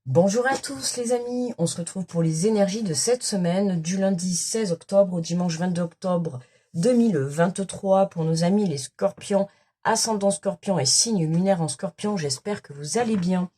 Bonjour à tous les amis, on se retrouve pour les énergies de cette semaine, du lundi 16 octobre au dimanche 22 octobre 2023 pour nos amis les scorpions, ascendant scorpion et signe lunaire en scorpion, j'espère que vous allez bien.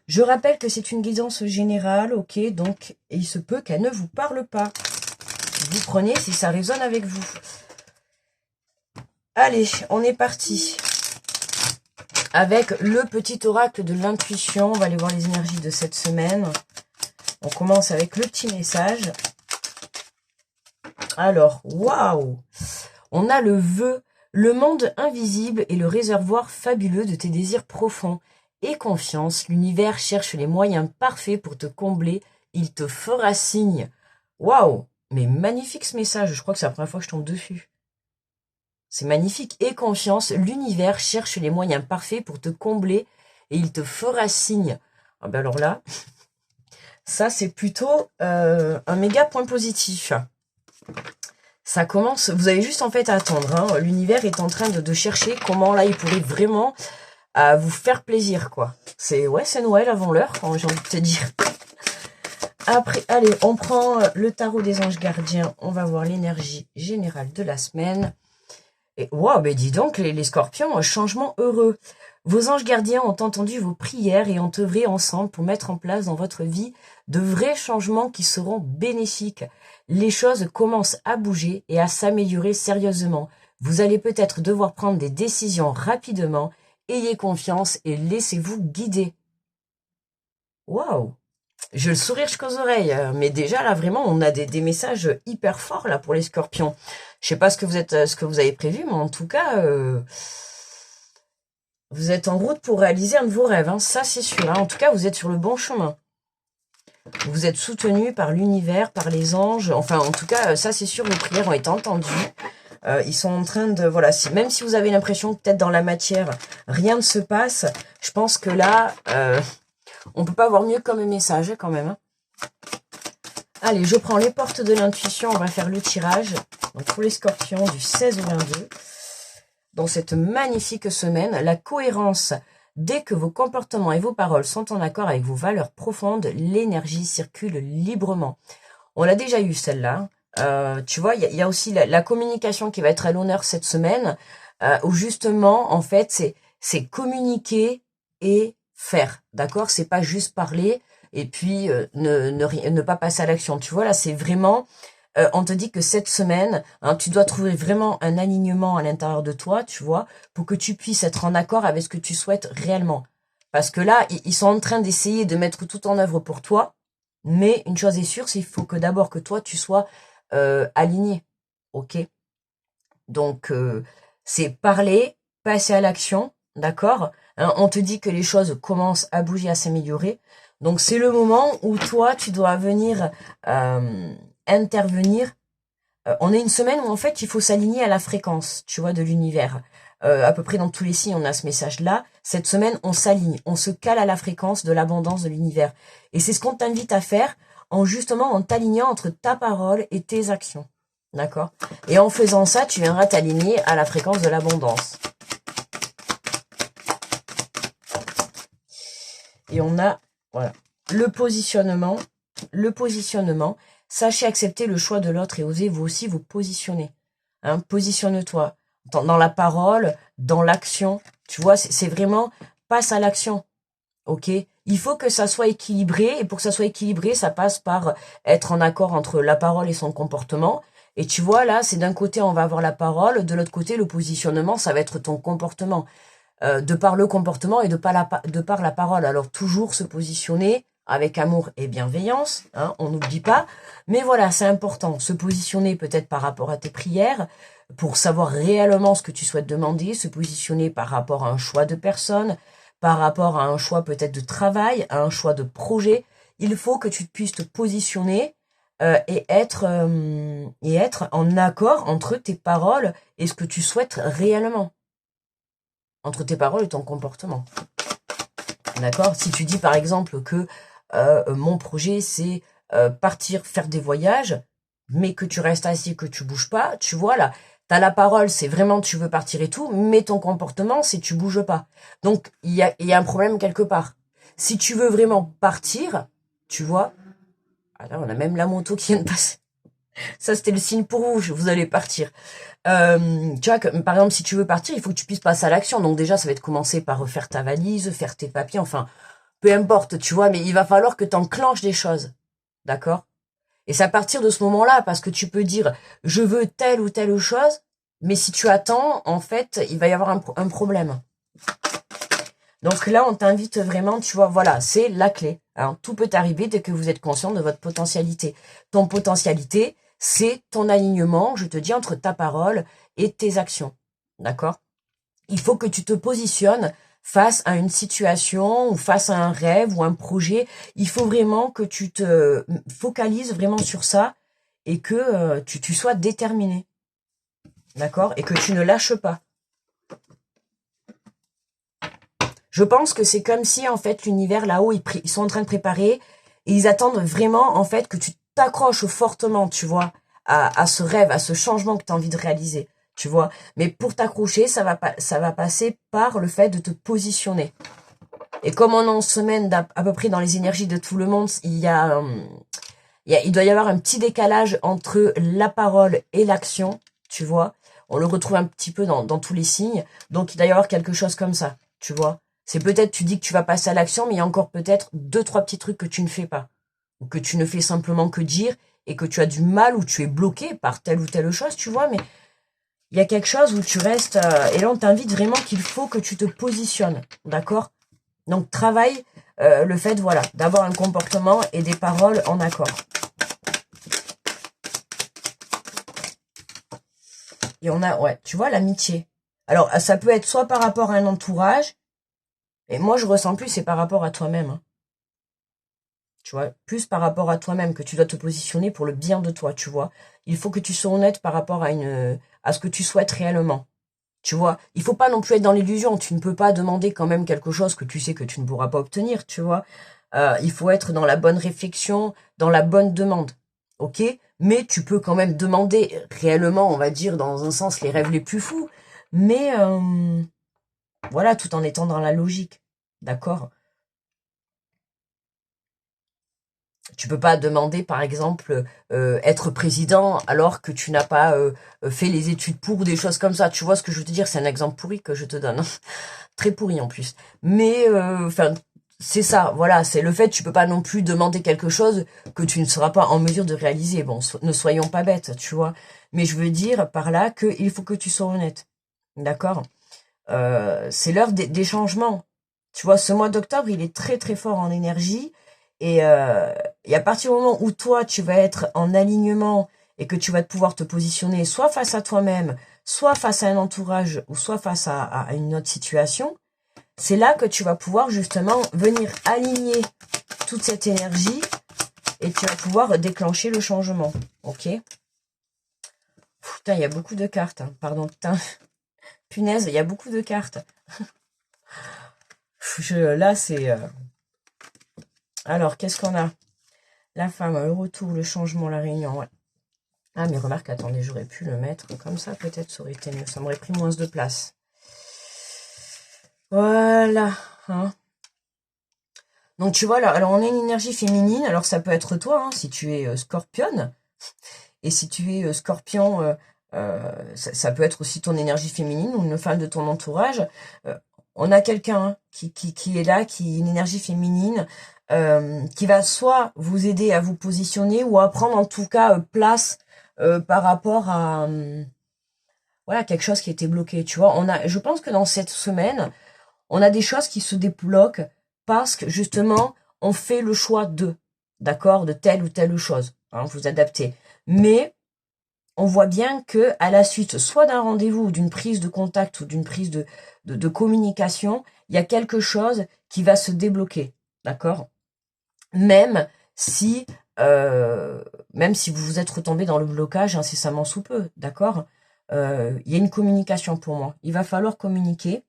Je rappelle que c'est une guidance générale, ok, donc il se peut qu'elle ne vous parle pas. Vous prenez si ça résonne avec vous. Allez, on est parti. Avec le petit oracle de l'intuition, on va aller voir les énergies de cette semaine. On commence avec le petit message. Alors, waouh! On a le vœu, le monde invisible et le réservoir fabuleux de tes désirs profonds. Et confiance, l'univers cherche les moyens parfaits pour te combler. Il te fera signe. Waouh! Mais magnifique ce message, je crois que c'est la première fois que je tombe dessus. C'est magnifique. Et confiance, l'univers cherche les moyens parfaits pour te combler et il te fera signe. Ah ben alors là, ça c'est plutôt un méga point positif. Ça commence, vous avez juste en fait à attendre. Hein. L'univers est en train de chercher comment là il pourrait vraiment vous faire plaisir quoi. C'est Noël avant l'heure, j'ai envie de te dire. Après, allez, on prend le tarot des anges gardiens. On va voir l'énergie générale de la semaine. Et wow, mais dis donc, les scorpions, changement heureux. Vos anges gardiens ont entendu vos prières et ont œuvré ensemble pour mettre en place dans votre vie de vrais changements qui seront bénéfiques. Les choses commencent à bouger et à s'améliorer sérieusement. Vous allez peut-être devoir prendre des décisions rapidement. Ayez confiance et laissez-vous guider. Waouh! J'ai le sourire jusqu'aux oreilles, mais déjà là vraiment on a des messages hyper forts là pour les scorpions. Je sais pas ce que vous avez prévu, mais en tout cas vous êtes en route pour réaliser un de vos rêves, hein, ça c'est sûr. Hein. En tout cas vous êtes sur le bon chemin. Vous êtes soutenu par l'univers, par les anges. Enfin en tout cas ça c'est sûr, vos prières ont été entendues. Ils sont en train de voilà, même si vous avez l'impression que peut-être dans la matière rien ne se passe, je pense que là on peut pas avoir mieux comme message quand même. Hein. Allez, je prends les portes de l'intuition. On va faire le tirage. Donc pour les scorpions du 16 au 22. Dans cette magnifique semaine, la cohérence. Dès que vos comportements et vos paroles sont en accord avec vos valeurs profondes, l'énergie circule librement. On l'a déjà eu celle-là. Tu vois, il y a aussi la communication qui va être à l'honneur cette semaine. Où justement, en fait, c'est communiquer et faire, d'accord? C'est pas juste parler et puis ne pas passer à l'action. Tu vois, là, c'est vraiment, on te dit que cette semaine, hein, tu dois trouver vraiment un alignement à l'intérieur de toi, tu vois, pour que tu puisses être en accord avec ce que tu souhaites réellement. Parce que là, ils sont en train d'essayer de mettre tout en œuvre pour toi, mais une chose est sûre, c'est qu'il faut que d'abord que toi, tu sois aligné, ok? Donc, c'est parler, passer à l'action, d'accord? Hein, on te dit que les choses commencent à bouger, à s'améliorer. Donc, c'est le moment où toi, tu dois venir intervenir. On est une semaine où, en fait, il faut s'aligner à la fréquence, tu vois, de l'univers. À peu près dans tous les signes, on a ce message-là. Cette semaine, on s'aligne, on se cale à la fréquence de l'abondance de l'univers. Et c'est ce qu'on t'invite à faire en t'alignant entre ta parole et tes actions. D'accord? Et en faisant ça, tu viendras t'aligner à la fréquence de l'abondance. Et on a, voilà, le positionnement. Le positionnement. Sachez accepter le choix de l'autre et osez vous aussi vous positionner. Hein, positionne-toi dans la parole, dans l'action. Tu vois, c'est vraiment, passe à l'action. Ok? Il faut que ça soit équilibré. Et pour que ça soit équilibré, ça passe par être en accord entre la parole et son comportement. Et tu vois, là, c'est d'un côté, on va avoir la parole, de l'autre côté, le positionnement, ça va être ton comportement. De par le comportement et de par la parole. Alors, toujours se positionner avec amour et bienveillance, hein, on n'oublie pas. Mais voilà, c'est important, se positionner peut-être par rapport à tes prières, pour savoir réellement ce que tu souhaites demander, se positionner par rapport à un choix de personne, par rapport à un choix peut-être de travail, à un choix de projet. Il faut que tu puisses te positionner et être en accord entre tes paroles et ce que tu souhaites réellement. Entre tes paroles et ton comportement. D'accord? Si tu dis par exemple que mon projet c'est partir faire des voyages, mais que tu restes assis, que tu bouges pas, tu vois là, t'as la parole, c'est vraiment tu veux partir et tout, mais ton comportement c'est tu bouges pas. Donc il y a un problème quelque part. Si tu veux vraiment partir, tu vois, ah là, on a même la moto qui vient de passer. Ça, c'était le signe pour vous allez partir. Tu vois, par exemple, si tu veux partir, il faut que tu puisses passer à l'action. Donc déjà, ça va être commencer par refaire ta valise, faire tes papiers, enfin, peu importe, tu vois, mais il va falloir que tu enclenches des choses. D'accord? Et c'est à partir de ce moment-là, parce que tu peux dire, je veux telle ou telle chose, mais si tu attends, en fait, il va y avoir un problème. Donc là, on t'invite vraiment, tu vois, voilà, c'est la clé. Hein. Tout peut arriver dès que vous êtes conscient de votre potentialité. Ton potentialité, c'est ton alignement, je te dis, entre ta parole et tes actions. D'accord? Il faut que tu te positionnes face à une situation ou face à un rêve ou un projet. Il faut vraiment que tu te focalises vraiment sur ça et que tu sois déterminé. D'accord? Et que tu ne lâches pas. Je pense que c'est comme si, en fait, l'univers, là-haut, ils sont en train de préparer et ils attendent vraiment, en fait, que tu t'accroches fortement, tu vois, à ce rêve, à ce changement que tu as envie de réaliser, tu vois. Mais pour t'accrocher, ça va passer par le fait de te positionner. Et comme on est en semaine à peu près dans les énergies de tout le monde, il doit y avoir un petit décalage entre la parole et l'action, tu vois. On le retrouve un petit peu dans tous les signes. Donc, il doit y avoir quelque chose comme ça, tu vois. C'est peut-être, tu dis que tu vas passer à l'action, mais il y a encore peut-être 2-3 petits trucs que tu ne fais pas. Ou que tu ne fais simplement que dire et que tu as du mal ou tu es bloqué par telle ou telle chose, tu vois. Mais il y a quelque chose où tu restes... et là, on t'invite vraiment qu'il faut que tu te positionnes, d'accord? Donc, travaille le fait, voilà, d'avoir un comportement et des paroles en accord. Et on a, ouais, tu vois, l'amitié. Alors, ça peut être soit par rapport à un entourage, et moi, je ressens plus, c'est par rapport à toi-même. Hein. Tu vois, plus par rapport à toi-même, que tu dois te positionner pour le bien de toi, tu vois. Il faut que tu sois honnête par rapport à ce que tu souhaites réellement. Tu vois, il faut pas non plus être dans l'illusion. Tu ne peux pas demander quand même quelque chose que tu sais que tu ne pourras pas obtenir, tu vois. Il faut être dans la bonne réflexion, dans la bonne demande. Ok? Mais tu peux quand même demander réellement, on va dire, dans un sens, les rêves les plus fous. Mais voilà, tout en étant dans la logique. D'accord? Tu peux pas demander, par exemple, être président alors que tu n'as pas fait les études pour des choses comme ça. Tu vois ce que je veux te dire? C'est un exemple pourri que je te donne. Hein. Très pourri en plus. Mais, enfin, c'est ça. Voilà, c'est le fait tu peux pas non plus demander quelque chose que tu ne seras pas en mesure de réaliser. Bon, ne soyons pas bêtes, tu vois. Mais je veux dire par là qu'il faut que tu sois honnête. D'accord? C'est l'heure des changements. Tu vois, ce mois d'octobre, il est très très fort en énergie. Et à partir du moment où toi, tu vas être en alignement et que tu vas pouvoir te positionner soit face à toi-même, soit face à un entourage, ou soit face à une autre situation, c'est là que tu vas pouvoir justement venir aligner toute cette énergie et tu vas pouvoir déclencher le changement. Ok? Putain, il y a beaucoup de cartes. Hein. Pardon, putain. Punaise, il y a beaucoup de cartes. Là, c'est... Alors, qu'est-ce qu'on a? La femme, le retour, le changement, la réunion, ouais. Ah, mais remarque, attendez, j'aurais pu le mettre comme ça, peut-être, ça aurait été mieux. Ça m'aurait pris moins de place. Voilà. Hein. Donc, tu vois, là, alors on a une énergie féminine. Alors, ça peut être toi, hein, si tu es scorpionne. Et si tu es scorpion, ça peut être aussi ton énergie féminine ou une femme de ton entourage. On a quelqu'un hein, qui est là, qui est une énergie féminine, qui va soit vous aider à vous positionner ou à prendre en tout cas place par rapport à voilà quelque chose qui était bloqué. Tu vois, je pense que dans cette semaine, on a des choses qui se débloquent parce que justement, on fait le choix d'accord, de telle ou telle chose. Hein, vous adaptez. Mais on voit bien que à la suite, soit d'un rendez-vous, ou d'une prise de contact ou d'une prise de communication, il y a quelque chose qui va se débloquer, d'accord? Même si vous vous êtes retombé dans le blocage incessamment sous peu, d'accord? Il y a une communication pour moi. Il va falloir communiquer.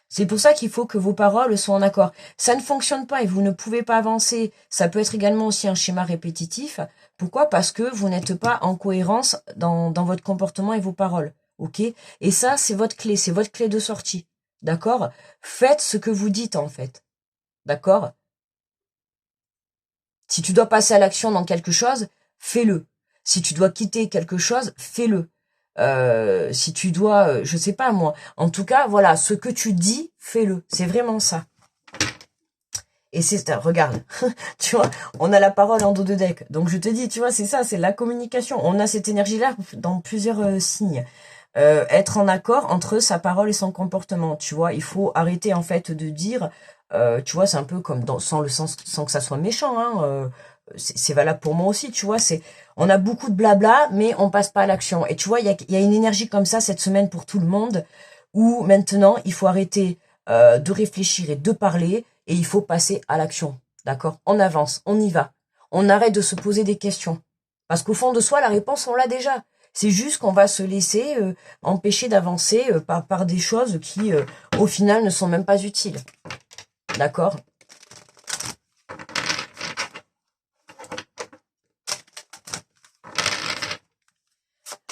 C'est pour ça qu'il faut que vos paroles soient en accord. Ça ne fonctionne pas et vous ne pouvez pas avancer. Ça peut être également aussi un schéma répétitif. Pourquoi? Parce que vous n'êtes pas en cohérence dans votre comportement et vos paroles. Ok? Et ça, c'est votre clé de sortie. D'accord? Faites ce que vous dites en fait. D'accord? Si tu dois passer à l'action dans quelque chose, fais-le. Si tu dois quitter quelque chose, fais-le. Si tu dois, je sais pas moi. En tout cas, voilà, ce que tu dis, fais-le. C'est vraiment ça. Et c'est, regarde, tu vois, on a la parole en dos de deck. Donc je te dis, tu vois, c'est ça, c'est la communication. On a cette énergie-là dans plusieurs signes. Être en accord entre sa parole et son comportement. Tu vois, il faut arrêter en fait de dire, tu vois, c'est un peu comme sans le sens, sans que ça soit méchant. Hein, c'est valable pour moi aussi. Tu vois, on a beaucoup de blabla, mais on passe pas à l'action. Et tu vois, il y a une énergie comme ça cette semaine pour tout le monde, où maintenant il faut arrêter de réfléchir et de parler, et il faut passer à l'action. D'accord? On avance, on y va. On arrête de se poser des questions. Parce qu'au fond de soi, la réponse, on l'a déjà. C'est juste qu'on va se laisser empêcher d'avancer par des choses qui, au final, ne sont même pas utiles. D'accord?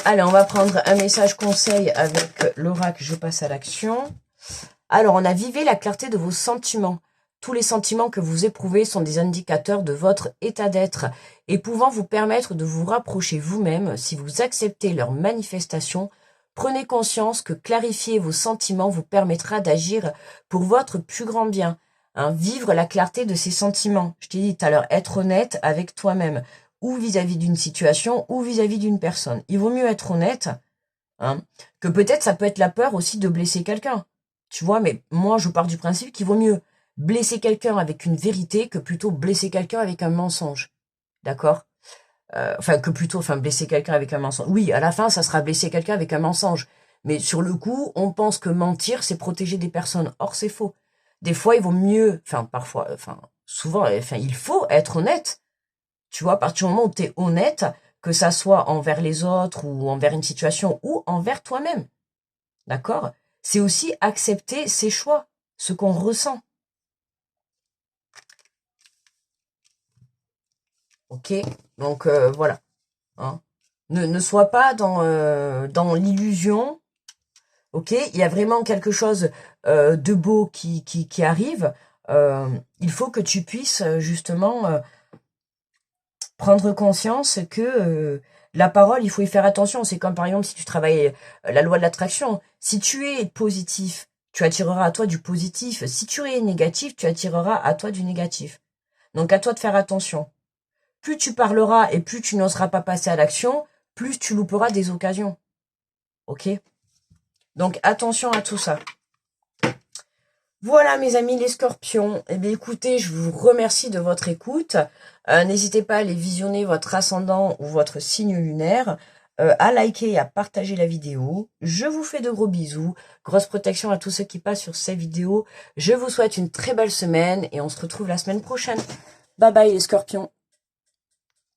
Allez, on va prendre un message conseil avec l'oracle. Je passe à l'action. Alors, on a vivé la clarté de vos sentiments. Tous les sentiments que vous éprouvez sont des indicateurs de votre état d'être et pouvant vous permettre de vous rapprocher vous-même si vous acceptez leur manifestation. Prenez conscience que clarifier vos sentiments vous permettra d'agir pour votre plus grand bien. Hein, vivre la clarté de ces sentiments. Je t'ai dit tout à l'heure, être honnête avec toi-même, ou vis-à-vis d'une situation, ou vis-à-vis d'une personne. Il vaut mieux être honnête, hein, que peut-être ça peut être la peur aussi de blesser quelqu'un. Tu vois, mais moi, je pars du principe qu'il vaut mieux blesser quelqu'un avec une vérité que plutôt blesser quelqu'un avec un mensonge. D'accord? Blesser quelqu'un avec un mensonge. Oui, à la fin, ça sera blesser quelqu'un avec un mensonge. Mais sur le coup, on pense que mentir, c'est protéger des personnes. Or, c'est faux. Des fois, il vaut mieux, souvent, il faut être honnête. Tu vois, à partir du moment où tu es honnête, que ça soit envers les autres ou envers une situation ou envers toi-même. D'accord? C'est aussi accepter ses choix, ce qu'on ressent. Ok? Donc, voilà. Hein. Ne sois pas dans l'illusion. Ok? Il y a vraiment quelque chose de beau qui arrive. Il faut que tu puisses justement prendre conscience que la parole, il faut y faire attention. C'est comme par exemple si tu travailles la loi de l'attraction. Si tu es positif, tu attireras à toi du positif. Si tu es négatif, tu attireras à toi du négatif. Donc à toi de faire attention. Plus tu parleras et plus tu n'oseras pas passer à l'action, plus tu louperas des occasions. Ok? Donc attention à tout ça. Voilà mes amis les scorpions. Eh bien écoutez, je vous remercie de votre écoute. N'hésitez pas à aller visionner votre ascendant ou votre signe lunaire, à liker et à partager la vidéo. Je vous fais de gros bisous. Grosse protection à tous ceux qui passent sur ces vidéos. Je vous souhaite une très belle semaine et on se retrouve la semaine prochaine. Bye bye les scorpions.